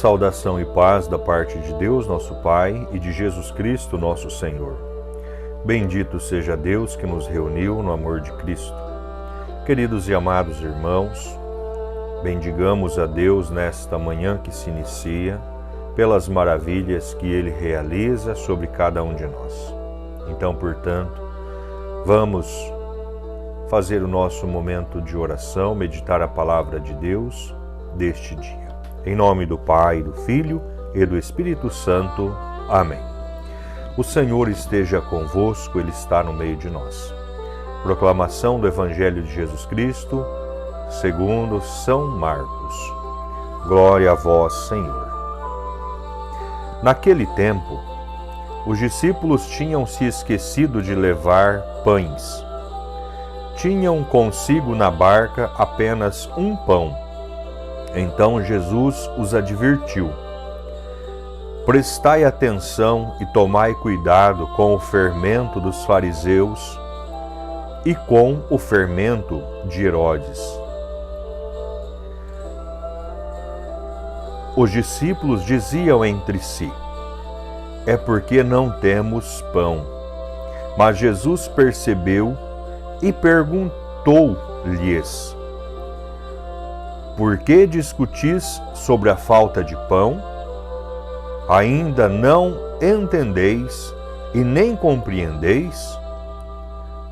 Saudação e paz da parte de Deus, nosso Pai, e de Jesus Cristo, nosso Senhor. Bendito seja Deus que nos reuniu no amor de Cristo. Queridos e amados irmãos, bendigamos a Deus nesta manhã que se inicia, pelas maravilhas que Ele realiza sobre cada um de nós. Então, portanto, vamos fazer o nosso momento de oração, meditar a palavra de Deus deste dia. Em nome do Pai, do Filho e do Espírito Santo. Amém. O Senhor esteja convosco, Ele está no meio de nós. Proclamação do Evangelho de Jesus Cristo, segundo São Marcos. Glória a vós, Senhor. Naquele tempo, os discípulos tinham se esquecido de levar pães. Tinham consigo na barca apenas um pão. Então Jesus os advertiu: prestai atenção e tomai cuidado com o fermento dos fariseus e com o fermento de Herodes. Os discípulos diziam entre si: é porque não temos pão. Mas Jesus percebeu e perguntou-lhes: por que discutis sobre a falta de pão? Ainda não entendeis e nem compreendeis?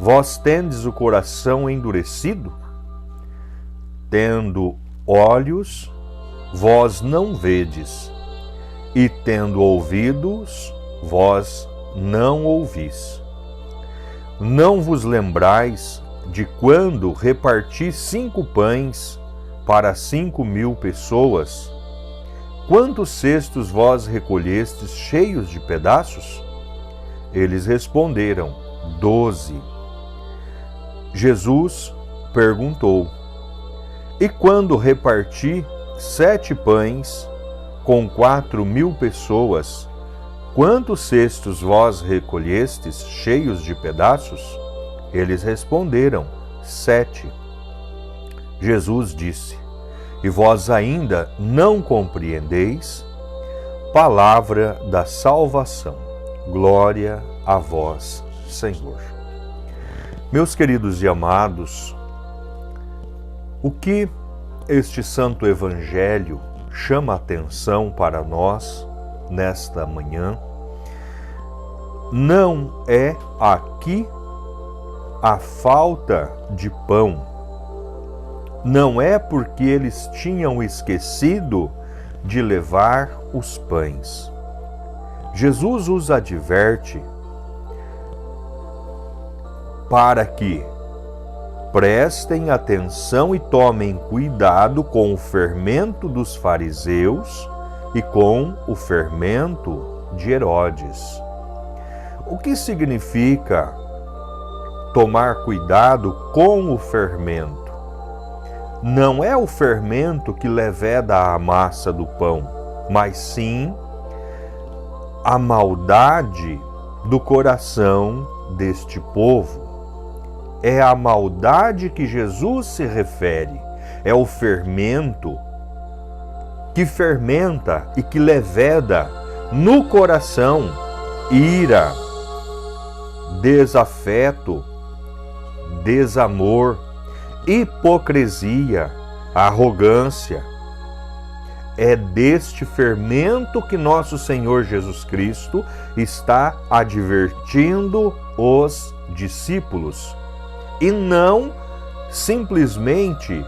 Vós tendes o coração endurecido? Tendo olhos, vós não vedes, e tendo ouvidos, vós não ouvis. Não vos lembrais de quando reparti 5 pães para 5.000 pessoas? Quantos cestos vós recolhestes cheios de pedaços? Eles responderam: 12. Jesus perguntou: e quando reparti 7 pães com 4.000 pessoas, quantos cestos vós recolhestes cheios de pedaços? Eles responderam: 7. Jesus disse: e vós ainda não compreendeis? Palavra da salvação. Glória a vós, Senhor. Meus queridos e amados, o que este santo evangelho chama a atenção para nós nesta manhã não é aqui a falta de pão. Não é porque eles tinham esquecido de levar os pães. Jesus os adverte para que prestem atenção e tomem cuidado com o fermento dos fariseus e com o fermento de Herodes. O que significa tomar cuidado com o fermento? Não é o fermento que leveda a massa do pão, mas sim a maldade do coração deste povo. É a maldade que Jesus se refere, é o fermento que fermenta e que leveda no coração ira, desafeto, desamor, hipocrisia, arrogância. É deste fermento que nosso Senhor Jesus Cristo está advertindo os discípulos, e não simplesmente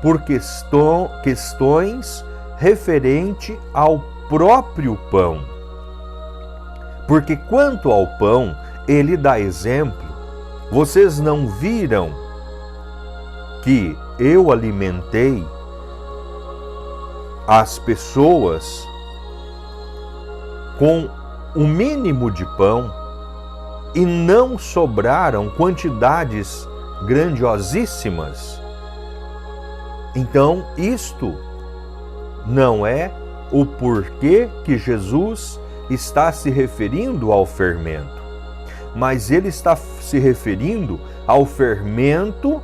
por questões referente ao próprio pão. Porque quanto ao pão, ele dá exemplo. Vocês não viram que eu alimentei as pessoas com o mínimo de pão e não sobraram quantidades grandiosíssimas? Então, isto não é o porquê que Jesus está se referindo ao fermento, mas ele está se referindo ao fermento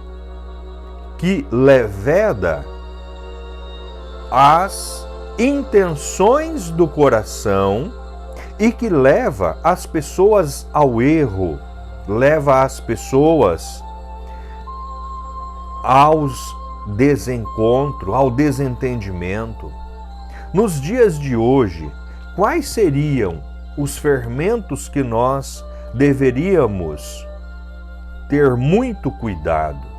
que leveda as intenções do coração e que leva as pessoas ao erro, leva as pessoas aos desencontros, ao desentendimento. Nos dias de hoje, quais seriam os fermentos que nós deveríamos ter muito cuidado?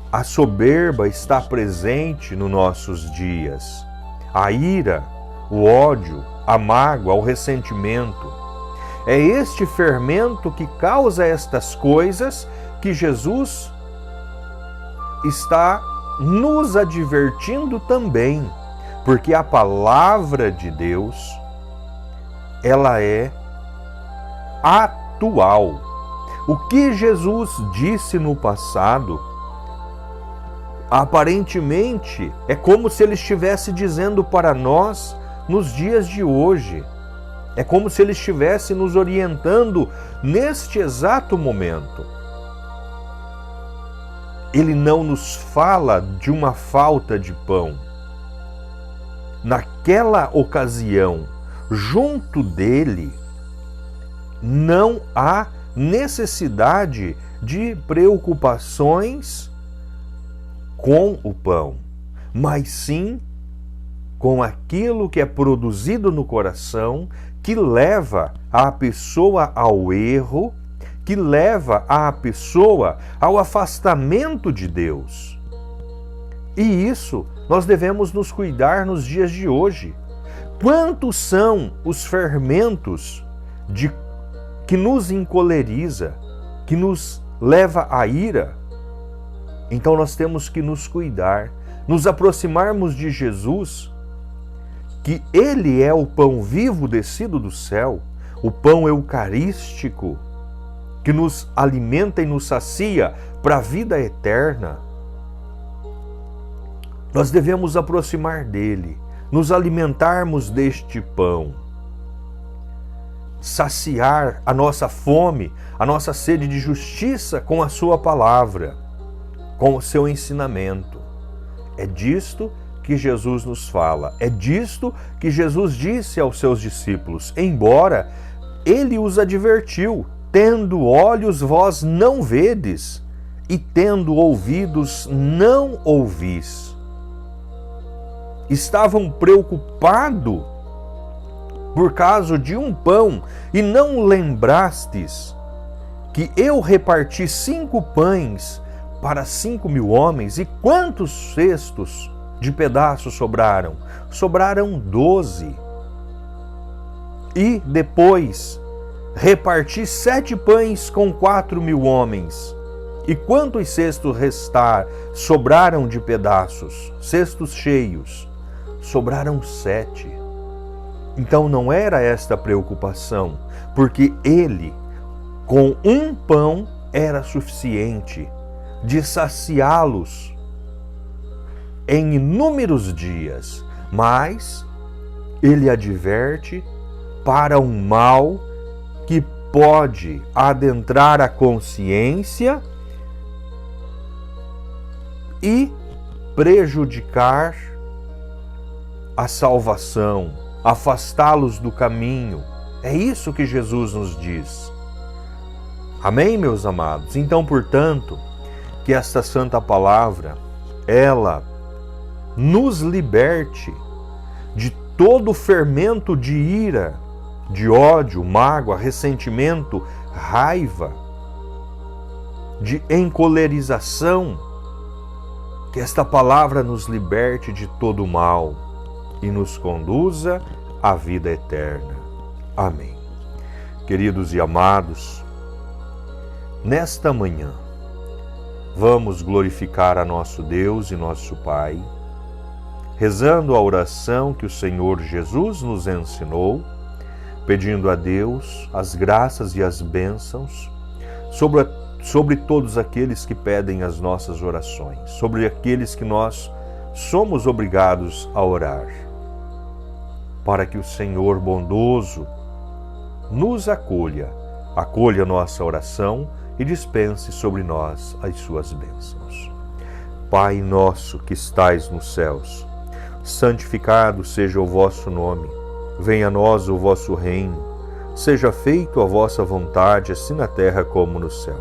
A soberba está presente nos nossos dias. A ira, o ódio, a mágoa, o ressentimento. É este fermento que causa estas coisas que Jesus está nos advertindo também, porque a palavra de Deus, ela é atual. O que Jesus disse no passado, aparentemente, é como se ele estivesse dizendo para nós nos dias de hoje. É como se ele estivesse nos orientando neste exato momento. Ele não nos fala de uma falta de pão. Naquela ocasião, junto dele, não há necessidade de preocupações com o pão, mas sim com aquilo que é produzido no coração, que leva a pessoa ao erro, que leva a pessoa ao afastamento de Deus. E isso nós devemos nos cuidar nos dias de hoje. Quantos são os fermentos que nos encoleriza, que nos leva à ira? Então nós temos que nos cuidar, nos aproximarmos de Jesus, que Ele é o pão vivo descido do céu, o pão eucarístico, que nos alimenta e nos sacia para a vida eterna. Nós devemos aproximar dele, nos alimentarmos deste pão, saciar a nossa fome, a nossa sede de justiça com a sua palavra, com o seu ensinamento. É disto que Jesus nos fala, é disto que Jesus disse aos seus discípulos, embora ele os advertiu: tendo olhos vós não vedes, e tendo ouvidos não ouvis. Estavam preocupados por causa de um pão, e não lembrastes que eu reparti 5 pães para 5.000 homens, e quantos cestos de pedaços sobraram? Sobraram 12. E depois reparti 7 pães com 4.000 homens. E quantos cestos sobraram de pedaços? Cestos cheios. Sobraram 7. Então não era esta a preocupação, porque ele, com um pão, era suficiente de saciá-los em inúmeros dias. Mas ele adverte para um mal que pode adentrar a consciência e prejudicar a salvação, afastá-los do caminho. É isso que Jesus nos diz. Amém, meus amados? Então, portanto, que esta santa palavra, ela nos liberte de todo o fermento de ira, de ódio, mágoa, ressentimento, raiva, de encolerização. Que esta palavra nos liberte de todo o mal e nos conduza à vida eterna. Amém. Queridos e amados, nesta manhã, vamos glorificar a nosso Deus e nosso Pai, rezando a oração que o Senhor Jesus nos ensinou, pedindo a Deus as graças e as bênçãos sobre todos aqueles que pedem as nossas orações, sobre aqueles que nós somos obrigados a orar, para que o Senhor bondoso nos acolha nossa oração e dispense sobre nós as suas bênçãos. Pai nosso que estais nos céus, Santificado seja o vosso nome. Venha a nós o vosso reino. Seja feito a vossa vontade, assim na terra como no céu.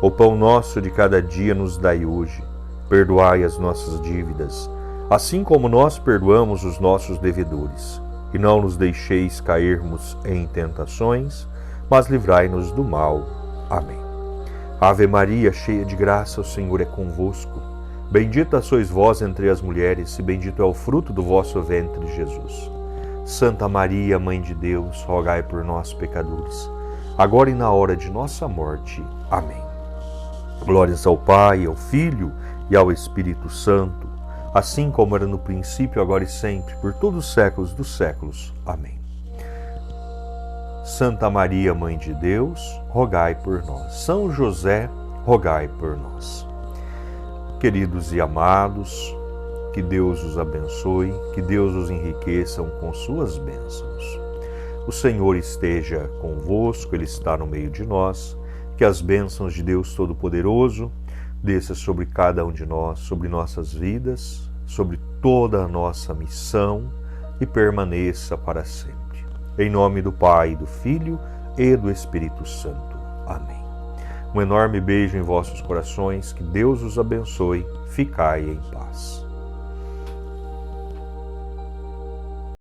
O pão nosso de cada dia nos dai hoje. Perdoai as nossas dívidas, assim como nós perdoamos os nossos devedores. E não nos deixeis cairmos em tentações, mas livrai-nos do mal. Amém. Ave Maria, cheia de graça, o Senhor é convosco. Bendita sois vós entre as mulheres, e bendito é o fruto do vosso ventre, Jesus. Santa Maria, Mãe de Deus, rogai por nós, pecadores, agora e na hora de nossa morte. Amém. Glórias ao Pai, ao Filho e ao Espírito Santo, assim como era no princípio, agora e sempre, por todos os séculos dos séculos. Amém. Santa Maria, Mãe de Deus, rogai por nós. São José, rogai por nós. Queridos e amados, que Deus os abençoe, que Deus os enriqueça com suas bênçãos. O Senhor esteja convosco, Ele está no meio de nós. Que as bênçãos de Deus Todo-Poderoso desça sobre cada um de nós, sobre nossas vidas, sobre toda a nossa missão e permaneça para sempre. Em nome do Pai, do Filho e do Espírito Santo. Amém. Um enorme beijo em vossos corações, que Deus os abençoe. Ficai em paz.